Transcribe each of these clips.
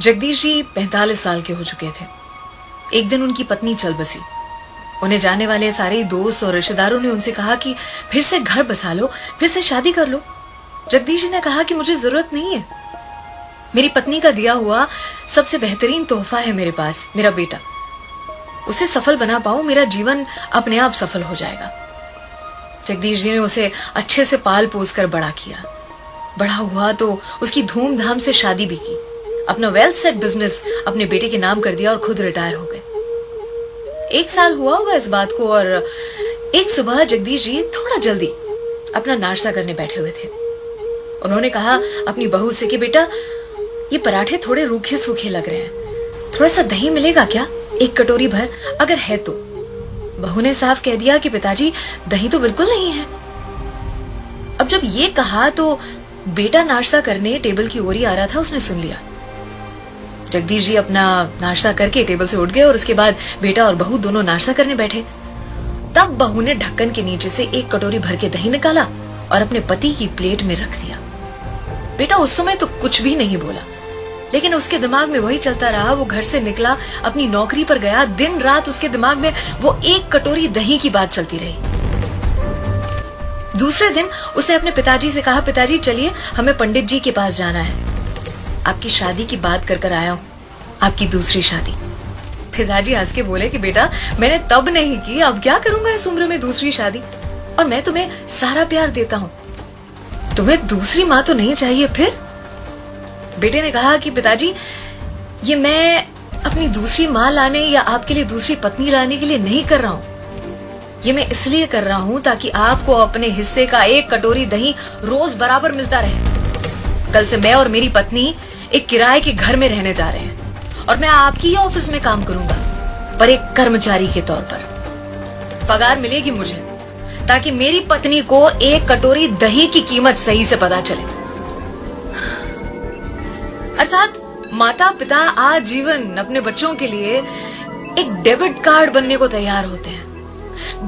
जगदीश जी 45 साल के हो चुके थे। एक दिन उनकी पत्नी चल बसी। उन्हें जाने वाले सारे दोस्त और रिश्तेदारों ने उनसे कहा कि फिर से घर बसा लो, फिर से शादी कर लो। जगदीश जी ने कहा कि मुझे जरूरत नहीं है। मेरी पत्नी का दिया हुआ सबसे बेहतरीन तोहफा है मेरे पास, मेरा बेटा। उसे सफल बना पाऊं, मेरा जीवन अपने आप सफल हो जाएगा। जगदीश जी ने उसे अच्छे से पाल पोस कर बड़ा किया। बड़ा हुआ तो उसकी धूमधाम से शादी भी की। अपना वेल सेट बिजनेस अपने बेटे के नाम कर दिया और खुद रिटायर हो गए। 1 साल हुआ होगा इस बात को, और एक सुबह जगदीश जी थोड़ा जल्दी अपना नाश्ता करने बैठे हुए थे। उन्होंने कहा अपनी बहू से कि बेटा, ये पराठे थोड़े रूखे सूखे लग रहे हैं, थोड़ा सा दही मिलेगा क्या, 1 कटोरी भर, अगर है तो। बहू ने साफ कह दिया कि पिताजी, दही तो बिल्कुल नहीं है। अब जब ये कहा तो बेटा नाश्ता करने टेबल की ओर ही आ रहा था, उसने सुन लिया। जगदीश जी अपना नाश्ता करके टेबल से उठ गए और उसके बाद बेटा और बहू दोनों नाश्ता करने बैठे। तब बहू ने ढक्कन के नीचे से 1 कटोरी भर के दही निकाला और अपने पति की प्लेट में रख दिया। बेटा उस समय तो कुछ भी नहीं बोला, लेकिन उसके दिमाग में वही चलता रहा। वो घर से निकला, अपनी नौकरी पर गया, दिन रात उसके दिमाग में वो 1 कटोरी दही की बात चलती रही। दूसरे दिन उसने अपने पिताजी से कहा, पिताजी चलिए, हमें पंडित जी के पास जाना है, आपकी शादी की बात कर आया हूं, आपकी दूसरी शादी। पिताजी हंस के बोले कि बेटा, मैंने तब नहीं की, अब क्या करूंगा इस उम्र में दूसरी शादी, और मैं तुम्हें सारा प्यार देता हूं, तुम्हें दूसरी माँ तो नहीं चाहिए फिर? बेटे ने कहा कि पिताजी, ये मैं अपनी दूसरी माँ लाने या आपके लिए दूसरी पत्नी लाने के लिए नहीं कर रहा हूं। ये मैं इसलिए कर रहा हूं ताकि आपको अपने हिस्से का 1 कटोरी दही रोज बराबर मिलता रहे। कल से मैं और मेरी पत्नी एक किराए के घर में रहने जा रहे हैं और मैं आपकी ही ऑफिस में काम करूंगा, पर एक कर्मचारी के तौर पर। पगार मिलेगी मुझे, ताकि मेरी पत्नी को 1 कटोरी दही की कीमत सही से पता चले। अर्थात माता पिता आजीवन अपने बच्चों के लिए एक डेबिट कार्ड बनने को तैयार होते हैं।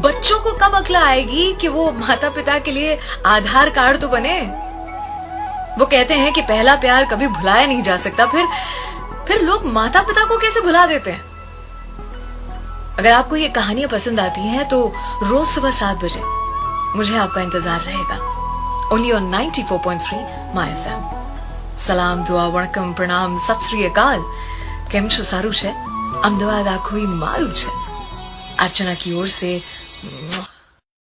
बच्चों को कब अक्ल आएगी कि वो माता पिता के लिए आधार कार्ड तो बने। वो कहते हैं कि पहला प्यार कभी भुलाया नहीं जा सकता, फिर लोग माता पिता को कैसे भुला देते हैं। अगर आपको ये कहानियां पसंद आती हैं तो रोज सुबह 7 बजे मुझे आपका इंतजार रहेगा, ओनली ऑन 94.3 माय एफएम। सलाम, दुआ, वणकम, प्रणाम, सत श्री अकाल। केम छो, सारू छे? अमदावाद आखोई मारू छे। अर्चना की ओर से